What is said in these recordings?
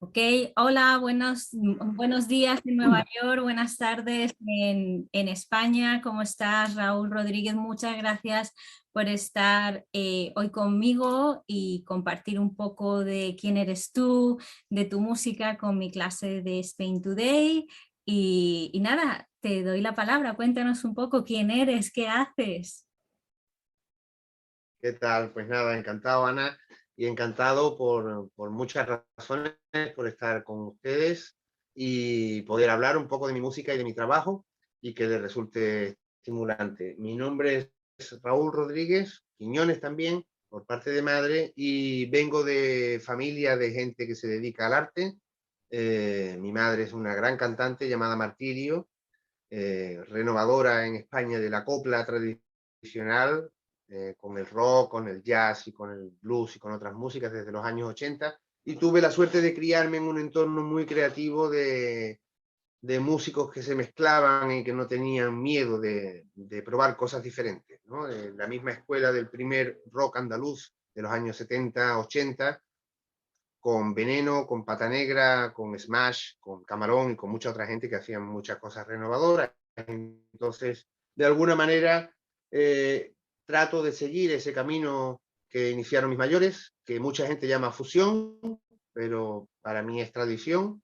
Ok, hola, buenos días en Nueva York, buenas tardes en España. ¿Cómo estás, Raúl Rodríguez? Muchas gracias por estar hoy conmigo y compartir un poco de quién eres tú, de tu música con mi clase de Spain Today. Y nada, te doy la palabra. Cuéntanos un poco quién eres, qué haces. ¿Qué tal? Pues nada, encantado, Ana, y encantado por muchas razones, por estar con ustedes y poder hablar un poco de mi música y de mi trabajo y que les resulte estimulante. Mi nombre es Raúl Rodríguez, Quiñones también, por parte de madre, y vengo de familia de gente que se dedica al arte. Mi madre es una gran cantante llamada Martirio, renovadora en España de la copla tradicional, con el rock, con el jazz y con el blues y con otras músicas desde los años 80. Y tuve la suerte de criarme en un entorno muy creativo de músicos que se mezclaban y que no tenían miedo de probar cosas diferentes, ¿no? La misma escuela del primer rock andaluz de los años 70, 80, con Veneno, con Pata Negra, con Smash, con Camarón y con mucha otra gente que hacían muchas cosas renovadoras. Entonces, de alguna manera, trato de seguir ese camino que iniciaron mis mayores, que mucha gente llama fusión, pero para mí es tradición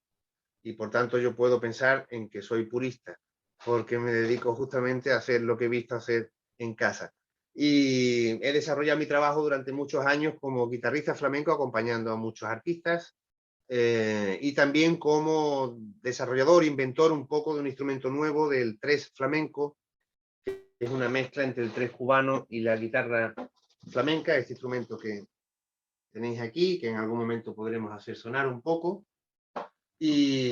y por tanto yo puedo pensar en que soy purista, porque me dedico justamente a hacer lo que he visto hacer en casa. Y he desarrollado mi trabajo durante muchos años como guitarrista flamenco, acompañando a muchos artistas, y también como desarrollador, inventor un poco de un instrumento nuevo del tres flamenco, que es una mezcla entre el tres cubano y la guitarra flamenca, este instrumento que tenéis aquí, que en algún momento podremos hacer sonar un poco. Y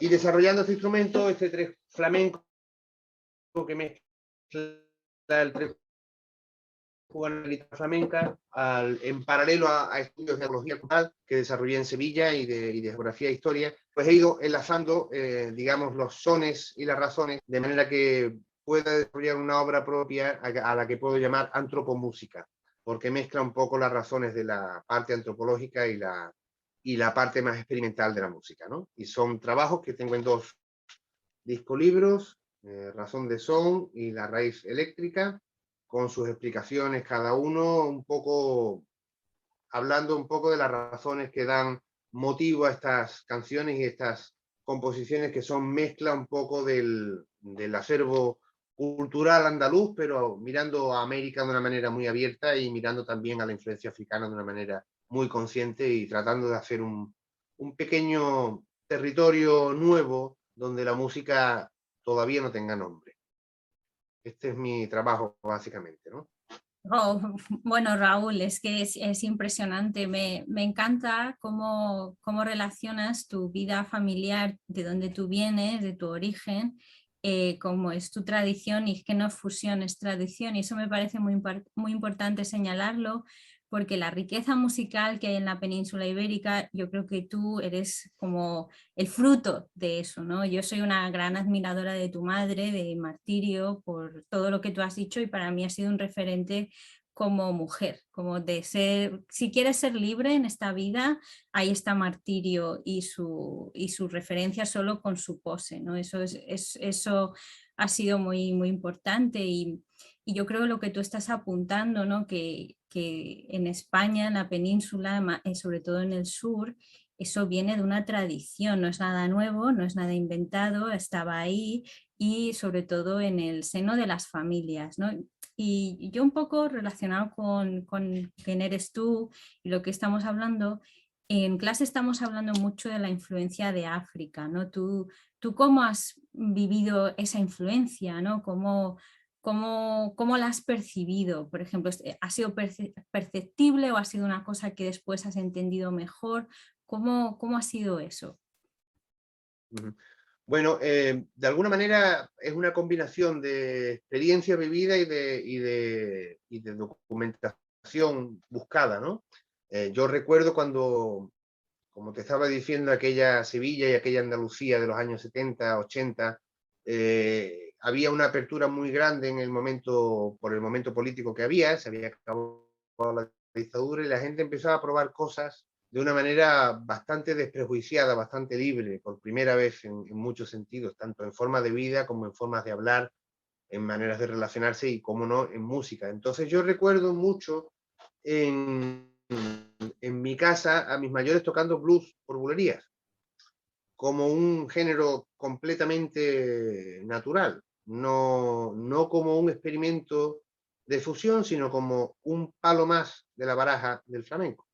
Y desarrollando este instrumento, este tres flamenco que mezcla el tres cubano y la guitarra flamenca, en paralelo a estudios de geología cultural que desarrollé en Sevilla y de geografía e historia, pues he ido enlazando, digamos, los sones y las razones, de manera que pueda desarrollar una obra propia a la que puedo llamar antropomúsica, porque mezcla un poco las razones de la parte antropológica y la parte más experimental de la música, ¿no? Y son trabajos que tengo en dos discolibros, Razón de Son y La Raíz Eléctrica, con sus explicaciones cada uno, un poco hablando un poco de las razones que dan motivo a estas canciones y estas composiciones que son mezcla un poco del acervo cultural andaluz, pero mirando a América de una manera muy abierta y mirando también a la influencia africana de una manera muy consciente y tratando de hacer un pequeño territorio nuevo donde la música todavía no tenga nombre. Este es mi trabajo, básicamente, ¿no? Oh, bueno, Raúl, es que es impresionante. Me encanta cómo relacionas tu vida familiar, de donde tú vienes, de tu origen, cómo es tu tradición, y es que no es fusión, es tradición. Y eso me parece muy importante señalarlo, porque la riqueza musical que hay en la península ibérica, yo creo que tú eres como el fruto de eso, ¿no? Yo soy una gran admiradora de tu madre, de Martirio, por todo lo que tú has dicho, y para mí ha sido un referente como mujer, como de ser, si quieres ser libre en esta vida, ahí está Martirio y su referencia solo con su pose, ¿no? Eso ha sido muy importante, y yo creo lo que tú estás apuntando, ¿no? Que en España, en la península, sobre todo en el sur, eso viene de una tradición, no es nada nuevo, no es nada inventado, estaba ahí, y sobre todo en el seno de las familias, ¿no? Y yo un poco relacionado con quién eres tú y lo que estamos hablando, en clase estamos hablando mucho de la influencia de África, ¿no? ¿Tú cómo has vivido esa influencia, ¿no? ¿Cómo la has percibido? Por ejemplo, ¿ha sido perceptible o ha sido una cosa que después has entendido mejor? ¿Cómo ha sido eso? Bueno, de alguna manera es una combinación de experiencia vivida y de documentación buscada, ¿no? Yo recuerdo cuando, como te estaba diciendo, aquella Sevilla y aquella Andalucía de los años 70, 80, había una apertura muy grande en el momento, por el momento político que había, se había acabado la dictadura y la gente empezaba a probar cosas de una manera bastante desprejuiciada, bastante libre, por primera vez en muchos sentidos, tanto en forma de vida como en formas de hablar, en maneras de relacionarse y, como no, en música. Entonces yo recuerdo mucho en mi casa a mis mayores tocando blues por bulerías, como un género completamente natural, no como un experimento de fusión, sino como un palo más de la baraja del flamenco.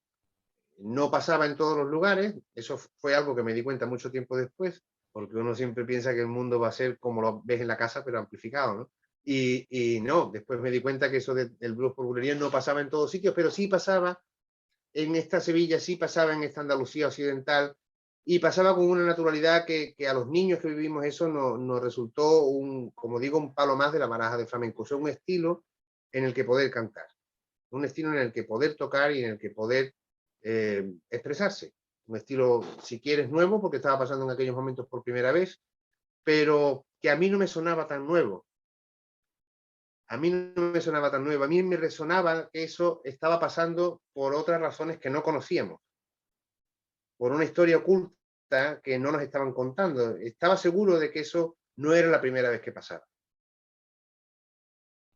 No pasaba en todos los lugares, eso fue algo que me di cuenta mucho tiempo después, porque uno siempre piensa que el mundo va a ser como lo ves en la casa, pero amplificado, ¿no? Y no, después me di cuenta que eso del blues por bulería no pasaba en todos sitios, pero sí pasaba en esta Sevilla, sí pasaba en esta Andalucía occidental, y pasaba con una naturalidad que a los niños que vivimos eso nos resultó, como digo, un palo más de la baraja de flamenco. O sea, un estilo en el que poder cantar, un estilo en el que poder tocar y en el que poder expresarse. Un estilo, si quieres, nuevo, porque estaba pasando en aquellos momentos por primera vez, pero que a mí no me sonaba tan nuevo. A mí no me sonaba tan nuevo. A mí me resonaba que eso estaba pasando por otras razones que no conocíamos, por una historia oculta que no nos estaban contando. Estaba seguro de que eso no era la primera vez que pasaba.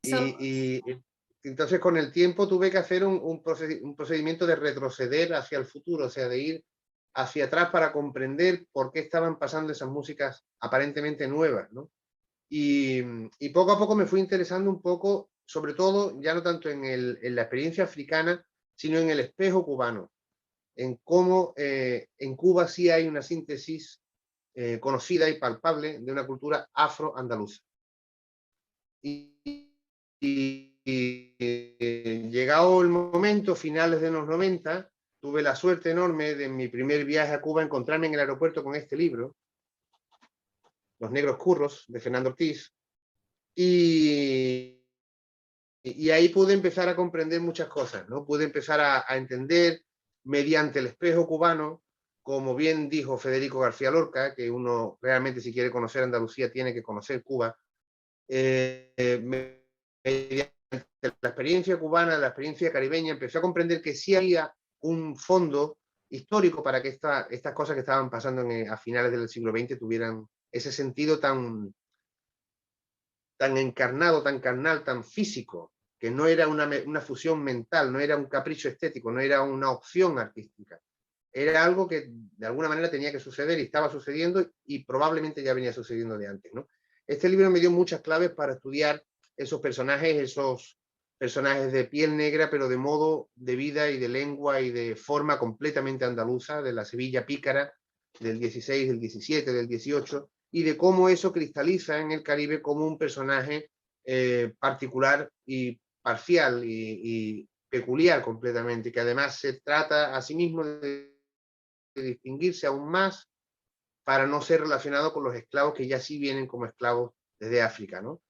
Eso, Y entonces con el tiempo tuve que hacer un procedimiento de retroceder hacia el futuro, o sea, de ir hacia atrás para comprender por qué estaban pasando esas músicas aparentemente nuevas, ¿no? Y poco a poco me fui interesando un poco, sobre todo, ya no tanto en la experiencia africana, sino en el espejo cubano, en cómo en Cuba sí hay una síntesis conocida y palpable de una cultura afro-andaluza. Llegado el momento, finales de los 90, tuve la suerte enorme de en mi primer viaje a Cuba encontrarme en el aeropuerto con este libro, Los Negros Curros, de Fernando Ortiz, y ahí pude empezar a comprender muchas cosas, ¿no? Pude empezar a entender mediante el espejo cubano, como bien dijo Federico García Lorca, que uno realmente, si quiere conocer Andalucía, tiene que conocer Cuba. Mediante la experiencia cubana, la experiencia caribeña, empecé a comprender que sí había un fondo histórico para que estas cosas que estaban pasando a finales del siglo XX tuvieran ese sentido tan encarnado, tan carnal, tan físico, que no era una fusión mental, no era un capricho estético, no era una opción artística. Era algo que de alguna manera tenía que suceder y estaba sucediendo y probablemente ya venía sucediendo de antes, ¿no? Este libro me dio muchas claves para estudiar esos personajes de piel negra, pero de modo de vida y de lengua y de forma completamente andaluza, de la Sevilla pícara del 16, del 17, del 18, y de cómo eso cristaliza en el Caribe como un personaje particular y parcial y peculiar completamente, que además se trata a sí mismo de distinguirse aún más para no ser relacionado con los esclavos que ya sí vienen como esclavos desde África, ¿no?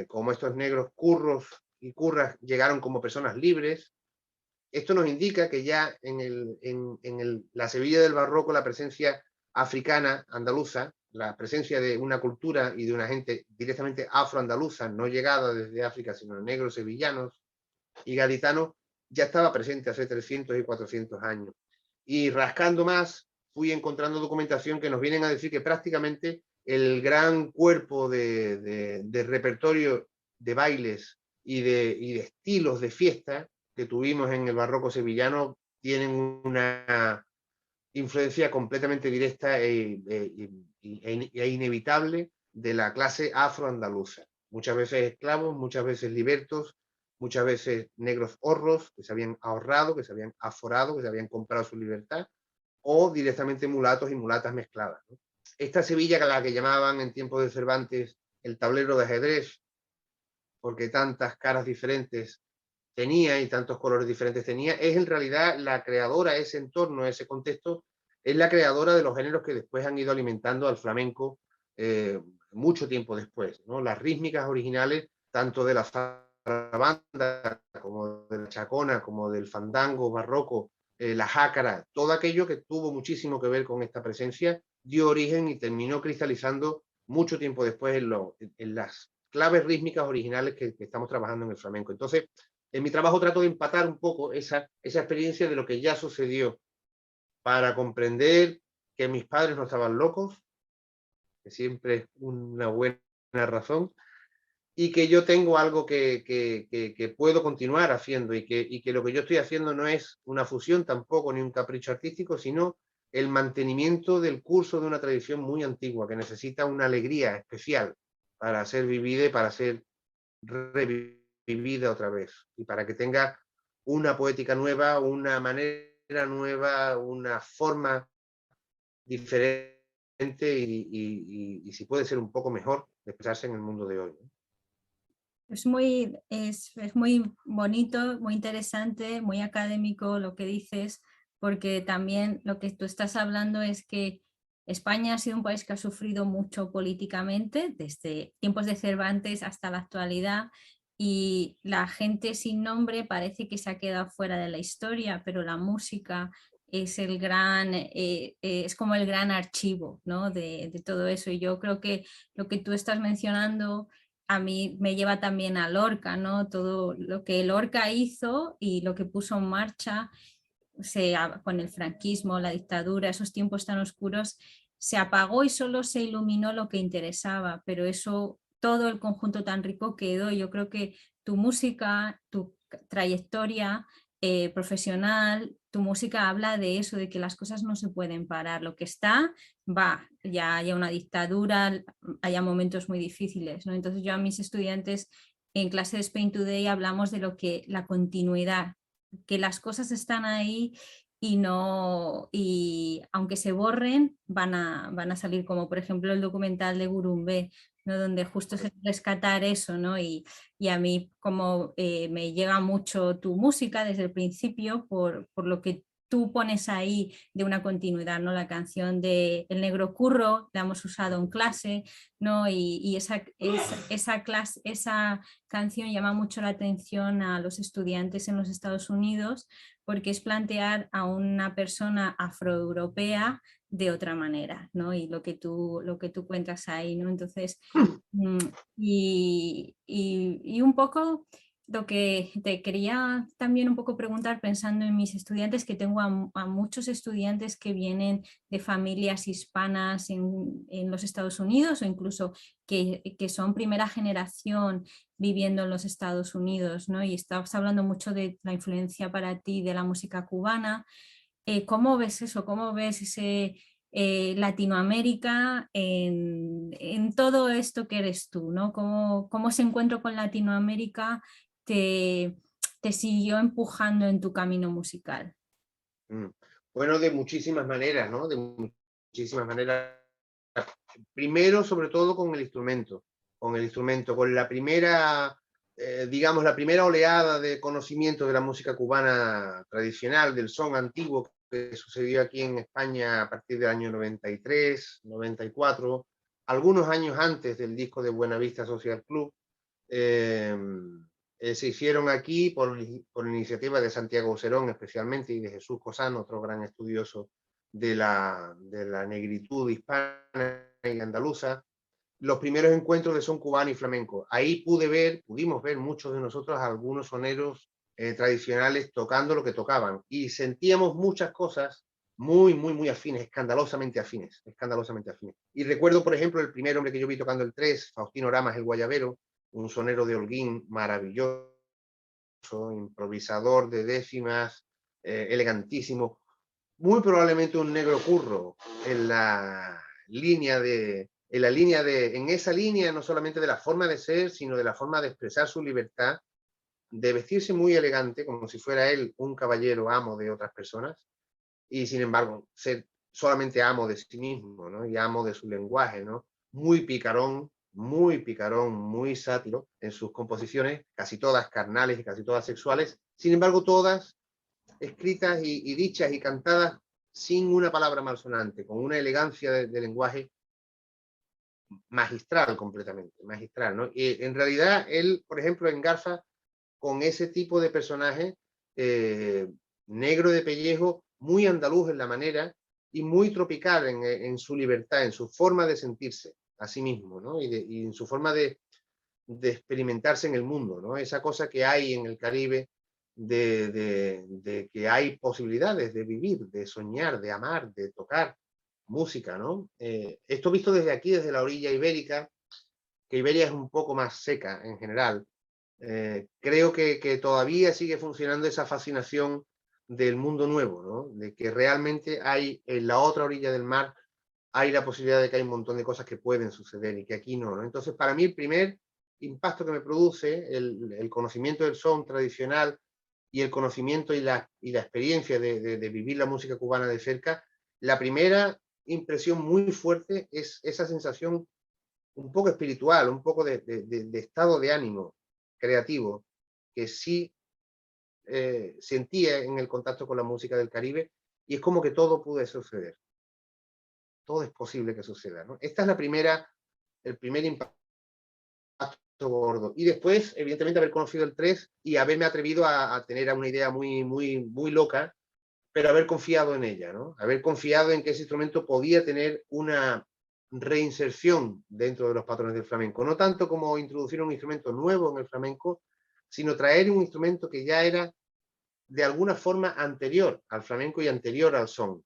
Como estos negros curros y curras llegaron como personas libres. Esto nos indica que ya en la Sevilla del Barroco la presencia africana, andaluza, la presencia de una cultura y de una gente directamente afroandaluza, no llegada desde África, sino negros sevillanos y gaditanos, ya estaba presente hace 300 y 400 años. Y rascando más, fui encontrando documentación que nos vienen a decir que prácticamente el gran cuerpo de repertorio de bailes y de estilos de fiesta que tuvimos en el barroco sevillano tienen una influencia completamente directa e inevitable de la clase afroandaluza. Muchas veces esclavos, muchas veces libertos, muchas veces negros horros que se habían ahorrado, que se habían aforado, que se habían comprado su libertad, o directamente mulatos y mulatas mezcladas, ¿no? Esta Sevilla, que la que llamaban en tiempos de Cervantes el tablero de ajedrez, porque tantas caras diferentes tenía y tantos colores diferentes tenía, es en realidad la creadora, ese entorno, ese contexto, es la creadora de los géneros que después han ido alimentando al flamenco mucho tiempo después, ¿no? Las rítmicas originales, tanto de la zarabanda, como de la chacona, como del fandango barroco, la jácara, todo aquello que tuvo muchísimo que ver con esta presencia, dio origen y terminó cristalizando mucho tiempo después en las claves rítmicas originales que estamos trabajando en el flamenco. Entonces, en mi trabajo trato de empatar un poco esa experiencia de lo que ya sucedió para comprender que mis padres no estaban locos, que siempre es una buena razón, y que yo tengo algo que puedo continuar haciendo y que lo que yo estoy haciendo no es una fusión tampoco ni un capricho artístico, sino el mantenimiento del curso de una tradición muy antigua que necesita una alegría especial para ser vivida y para ser revivida otra vez y para que tenga una poética nueva, una manera nueva, una forma diferente y si puede ser un poco mejor de expresarse en el mundo de hoy, ¿no? Es muy bonito, muy interesante, muy académico lo que dices, porque también lo que tú estás hablando es que España ha sido un país que ha sufrido mucho políticamente, desde tiempos de Cervantes hasta la actualidad, y la gente sin nombre parece que se ha quedado fuera de la historia, pero la música es el gran, es como el gran archivo, ¿no? de todo eso. Y yo creo que lo que tú estás mencionando a mí me lleva también a Lorca, ¿no? Todo lo que Lorca hizo y lo que puso en marcha con el franquismo, la dictadura, esos tiempos tan oscuros, se apagó y solo se iluminó lo que interesaba, pero eso, todo el conjunto tan rico quedó. Yo creo que tu música, tu trayectoria profesional, tu música habla de eso, de que las cosas no se pueden parar, lo que está va, ya haya una dictadura, haya momentos muy difíciles, ¿no? Entonces yo a mis estudiantes en clase de Spain Today hablamos de lo que la continuidad, que las cosas están ahí y no, y aunque se borren, van a salir, como por ejemplo el documental de Gurumbe, ¿no? Donde justo es rescatar eso, ¿no? Y a mí como me llega mucho tu música desde el principio por lo que tú pones ahí de una continuidad, ¿no? La canción de El Negro Curro la hemos usado en clase, ¿no? Y esa canción llama mucho la atención a los estudiantes en los Estados Unidos porque es plantear a una persona afroeuropea de otra manera, ¿no? Y lo que tú cuentas ahí, ¿no? Entonces, mm, y un poco lo que te quería también un poco preguntar pensando en mis estudiantes, que tengo a muchos estudiantes que vienen de familias hispanas en los Estados Unidos o incluso que son primera generación viviendo en los Estados Unidos, ¿no? Y estabas hablando mucho de la influencia para ti de la música cubana. ¿Cómo ves eso? ¿Cómo ves ese Latinoamérica en todo esto que eres tú, ¿no? ¿Cómo ese encuentro con Latinoamérica te, te siguió empujando en tu camino musical? Mm. Bueno, de muchísimas maneras, ¿no? De muchísimas maneras. Primero, sobre todo con la primera, digamos, la primera oleada de conocimiento de la música cubana tradicional, del son antiguo que sucedió aquí en España a partir del año 93, 94, algunos años antes del disco de Buenavista Social Club. Eh, Se hicieron aquí por iniciativa de Santiago Oserón especialmente y de Jesús Cosano, otro gran estudioso de la negritud hispana y andaluza, los primeros encuentros de son cubano y flamenco. Ahí pudimos ver muchos de nosotros algunos soneros tradicionales tocando lo que tocaban y sentíamos muchas cosas muy afines, escandalosamente afines, escandalosamente afines. Y recuerdo, por ejemplo, el primer hombre que yo vi tocando el tres, Faustino Ramas, el guayabero, un sonero de Holguín maravilloso, improvisador de décimas, elegantísimo, muy probablemente un negro curro en la en esa línea no solamente de la forma de ser, sino de la forma de expresar su libertad, de vestirse muy elegante, como si fuera él un caballero amo de otras personas, y sin embargo ser solamente amo de sí mismo, ¿no? Y amo de su lenguaje, ¿no? Muy picarón, muy sátiro en sus composiciones, casi todas carnales y casi todas sexuales, sin embargo todas escritas y dichas y cantadas sin una palabra malsonante, con una elegancia de lenguaje magistral completamente, magistral, ¿no? Y en realidad él, por ejemplo, engarza con ese tipo de personaje eh, negro de pellejo, muy andaluz en la manera y muy tropical en su libertad, en su forma de sentirse a sí mismo, ¿no? Y en su forma de experimentarse en el mundo, ¿no? Esa cosa que hay en el Caribe de que hay posibilidades de vivir, de soñar, de amar, de tocar música, ¿no? Esto visto desde aquí, desde la orilla ibérica, que Iberia es un poco más seca en general. Creo que todavía sigue funcionando esa fascinación del mundo nuevo, ¿no? De que realmente hay en la otra orilla del mar hay la posibilidad de que hay un montón de cosas que pueden suceder y que aquí no, ¿no? Entonces, para mí, el primer impacto que me produce el conocimiento del son tradicional y el conocimiento y la experiencia de vivir la música cubana de cerca, la primera impresión muy fuerte es esa sensación un poco espiritual, un poco de estado de ánimo creativo, que sí sentía en el contacto con la música del Caribe, y es como que todo puede suceder, todo es posible que suceda, ¿no? Esta es el primer impacto gordo. Y después, evidentemente, haber conocido el 3 y haberme atrevido a tener una idea muy loca, pero haber confiado en ella, ¿no? Haber confiado en que ese instrumento podía tener una reinserción dentro de los patrones del flamenco. No tanto como introducir un instrumento nuevo en el flamenco, sino traer un instrumento que ya era de alguna forma anterior al flamenco y anterior al son.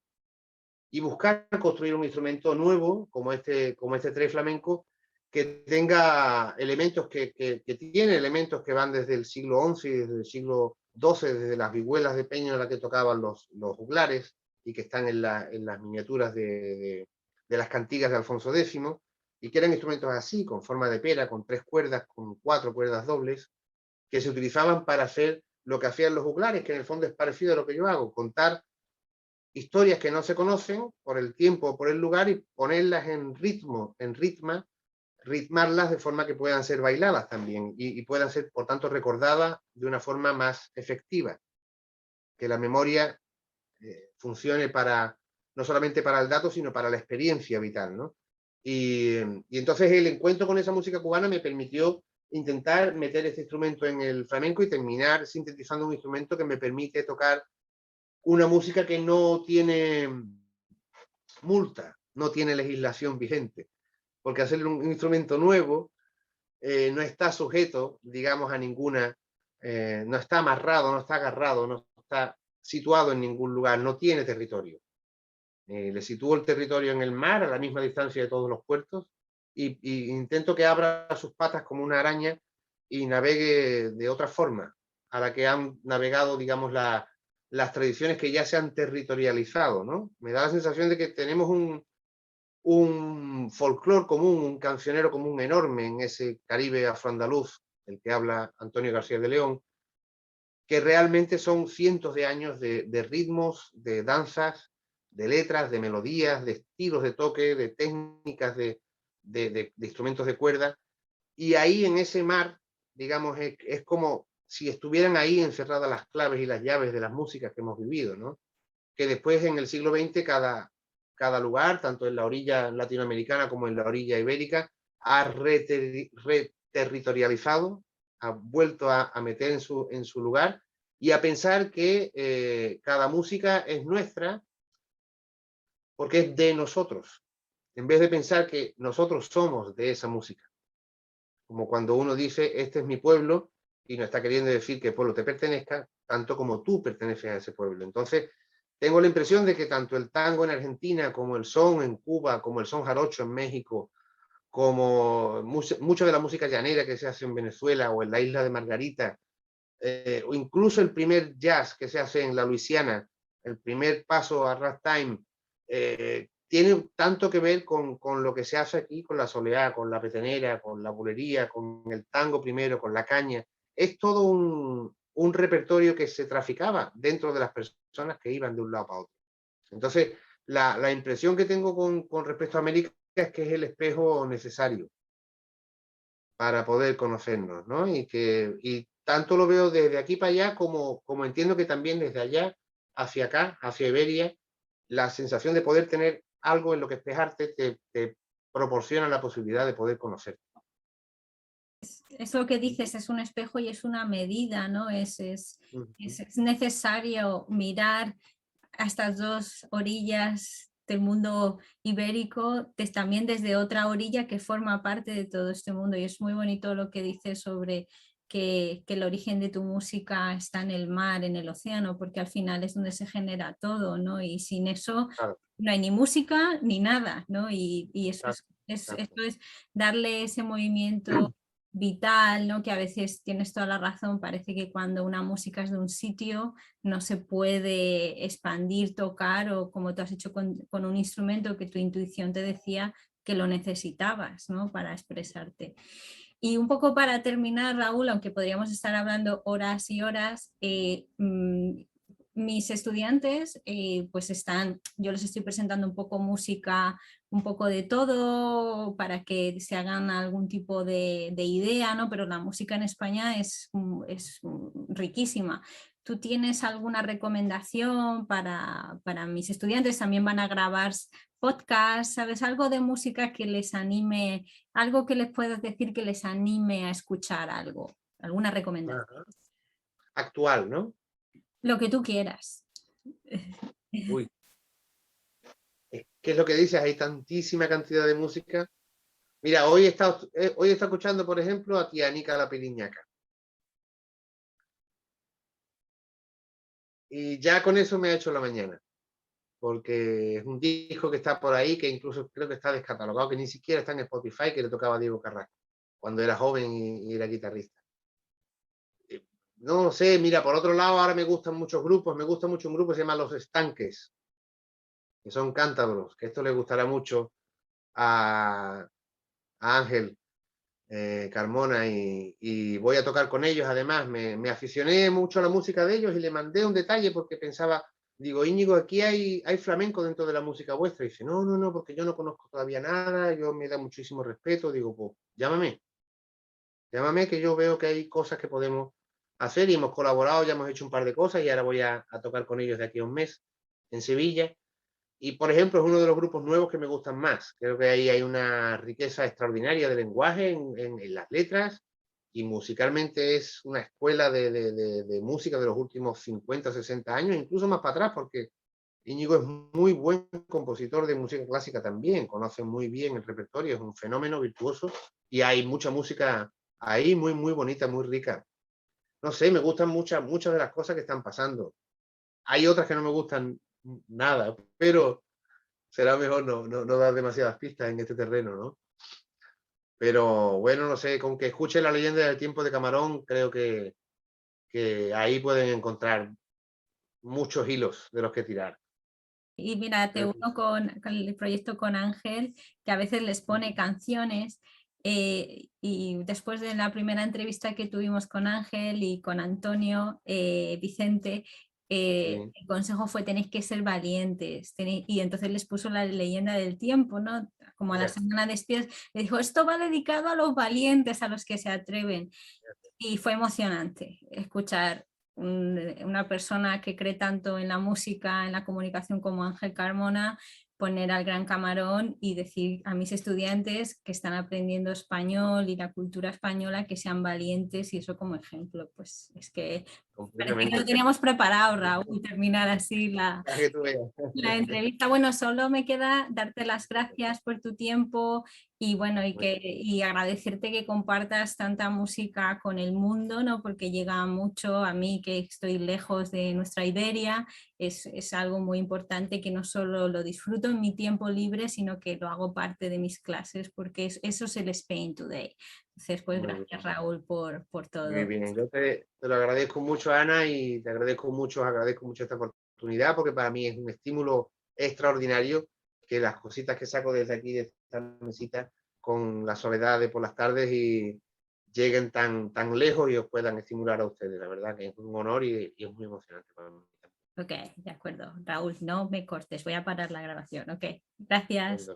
Y buscar construir un instrumento nuevo, como este 3 flamenco, que tenga elementos que tiene elementos que van desde el siglo XI y desde el siglo XII, desde las vihuelas de peña en las que tocaban los juglares y que están en las miniaturas de las cantigas de Alfonso X, y que eran instrumentos así, con forma de pera, con 3 cuerdas, con 4 cuerdas dobles, que se utilizaban para hacer lo que hacían los juglares, que en el fondo es parecido a lo que yo hago, contar historias que no se conocen por el tiempo, por el lugar, y ponerlas en ritmo, en ritma, ritmarlas de forma que puedan ser bailadas también y puedan ser, por tanto, recordadas de una forma más efectiva, que la memoria funcione para no solamente para el dato, sino para la experiencia vital, ¿no? Y entonces el encuentro con esa música cubana me permitió intentar meter este instrumento en el flamenco y terminar sintetizando un instrumento que me permite tocar una música que no tiene multa, no tiene legislación vigente, porque hacerle un instrumento nuevo no está sujeto, digamos, a ninguna, no está amarrado, no está agarrado, no está situado en ningún lugar, no tiene territorio. Le sitúo el territorio en el mar, a la misma distancia de todos los puertos, y intento que abra sus patas como una araña y navegue de otra forma a la que han navegado, digamos, las tradiciones que ya se han territorializado, ¿no? Me da la sensación de que tenemos un folclore común, un cancionero común enorme en ese Caribe afroandaluz, el que habla Antonio García de León, que realmente son cientos de años de ritmos, de danzas, de letras, de melodías, de estilos de toque, de técnicas de instrumentos de cuerda. Y ahí en ese mar, digamos, es como si estuvieran ahí encerradas las claves y las llaves de las músicas que hemos vivido, ¿no? Que después en el siglo XX cada lugar, tanto en la orilla latinoamericana como en la orilla ibérica, ha reterritorializado, ha vuelto a meter en su lugar y a pensar que cada música es nuestra porque es de nosotros, en vez de pensar que nosotros somos de esa música. Como cuando uno dice, este es mi pueblo, y no está queriendo decir que el pueblo te pertenezca, tanto como tú perteneces a ese pueblo. Entonces, tengo la impresión de que tanto el tango en Argentina, como el son en Cuba, como el son jarocho en México, como mucho de la música llanera que se hace en Venezuela o en la isla de Margarita, o incluso el primer jazz que se hace en la Luisiana, el primer paso a ragtime, tiene tanto que ver con lo que se hace aquí, con la soleá, con la petenera, con la bulería, con el tango primero, con la caña. Es todo un repertorio que se traficaba dentro de las personas que iban de un lado para otro. Entonces, la impresión que tengo con respecto a América es que es el espejo necesario para poder conocernos, ¿no? Y tanto lo veo desde aquí para allá como entiendo que también desde allá hacia acá, hacia Iberia, la sensación de poder tener algo en lo que espejarte te proporciona la posibilidad de poder conocer. Es lo que dices, es un espejo y es una medida, ¿no? Es necesario mirar a estas dos orillas del mundo ibérico, también desde otra orilla que forma parte de todo este mundo. Y es muy bonito lo que dices sobre que el origen de tu música está en el mar, en el océano, porque al final es donde se genera todo, ¿no? Y sin eso Claro, no hay ni música ni nada, ¿no? Y eso exacto, esto exacto. es darle ese movimiento vital, ¿no? Que a veces tienes toda la razón, parece que cuando una música es de un sitio no se puede expandir, tocar o como tú has hecho con un instrumento que tu intuición te decía que lo necesitabas, ¿no? Para expresarte. Y un poco para terminar, Raúl, aunque podríamos estar hablando horas y horas, mis estudiantes pues están, yo les estoy presentando un poco música, un poco de todo para que se hagan algún tipo de idea, ¿no? Pero la música en España es riquísima. ¿Tú tienes alguna recomendación para mis estudiantes? También van a grabar podcast, ¿sabes? Algo de música que les anime, algo que les puedas decir que les anime a escuchar algo, alguna recomendación. Ajá. Actual, ¿no? Lo que tú quieras. Uy, ¿qué es lo que dices? Hay tantísima cantidad de música. Mira, hoy he estado escuchando, por ejemplo, a Tianica la Piriñaca. Y ya con eso me ha hecho la mañana. Porque es un disco que está por ahí, que incluso creo que está descatalogado, que ni siquiera está en Spotify, que le tocaba a Diego Carrasco, cuando era joven y era guitarrista. No sé, mira, por otro lado, ahora me gustan muchos grupos, me gusta mucho un grupo que se llama Los Estanques, que son cántabros, que esto le gustará mucho a Ángel Carmona y voy a tocar con ellos. Además, me aficioné mucho a la música de ellos y le mandé un detalle porque pensaba, digo, Íñigo, aquí hay flamenco dentro de la música vuestra. Y dice, no, no, no, porque yo no conozco todavía nada, yo me da muchísimo respeto. Digo, pues llámame que yo veo que hay cosas que podemos hacer y hemos colaborado, ya hemos hecho un par de cosas y ahora voy a tocar con ellos de aquí a un mes en Sevilla. Y, por ejemplo, es uno de los grupos nuevos que me gustan más. Creo que ahí hay una riqueza extraordinaria de lenguaje en las letras y musicalmente es una escuela de música de los últimos 50, 60 años, incluso más para atrás, porque Íñigo es muy buen compositor de música clásica también, conoce muy bien el repertorio, es un fenómeno virtuoso y hay mucha música ahí muy, muy bonita, muy rica. No sé, me gustan muchas de las cosas que están pasando. Hay otras que no me gustan nada, pero será mejor no dar demasiadas pistas en este terreno, ¿no? Pero bueno, no sé, con que escuche la leyenda del tiempo de Camarón, creo que ahí pueden encontrar muchos hilos de los que tirar. Y mira, te Creo que uno con el proyecto con Ángel, que a veces les pone canciones. Y después de la primera entrevista que tuvimos con Ángel y con Antonio Vicente, sí, el consejo fue tenéis que ser valientes. Y entonces les puso la leyenda del tiempo, ¿no? Como a la fíjate, semana después, le dijo, esto va dedicado a los valientes, a los que se atreven. Y fue emocionante escuchar una persona que cree tanto en la música, en la comunicación como Ángel Carmona, poner al Gran Camarón y decir a mis estudiantes que están aprendiendo español y la cultura española que sean valientes y eso como ejemplo. Pues es que parece que lo completamente. teníamos preparado, Raúl, terminar así Para que tú veas. la entrevista. Bueno, solo me queda darte las gracias por tu tiempo y bueno, y agradecerte que compartas tanta música con el mundo, ¿no? Porque llega mucho a mí que estoy lejos de nuestra Iberia, es algo muy importante que no solo lo disfruto en mi tiempo libre, sino que lo hago parte de mis clases porque eso es el Spain Today. Entonces, pues Muy gracias bien, Raúl por muy todo. bien. Yo te lo agradezco mucho, Ana, y te agradezco mucho esta oportunidad, porque para mí es un estímulo extraordinario que las cositas que saco desde aquí, de esta mesita, con la soledad de por las tardes y lleguen tan lejos y os puedan estimular a ustedes. La verdad que es un honor y es muy emocionante para mí. Ok, de acuerdo. Raúl, no me cortes, voy a parar la grabación. Ok, gracias.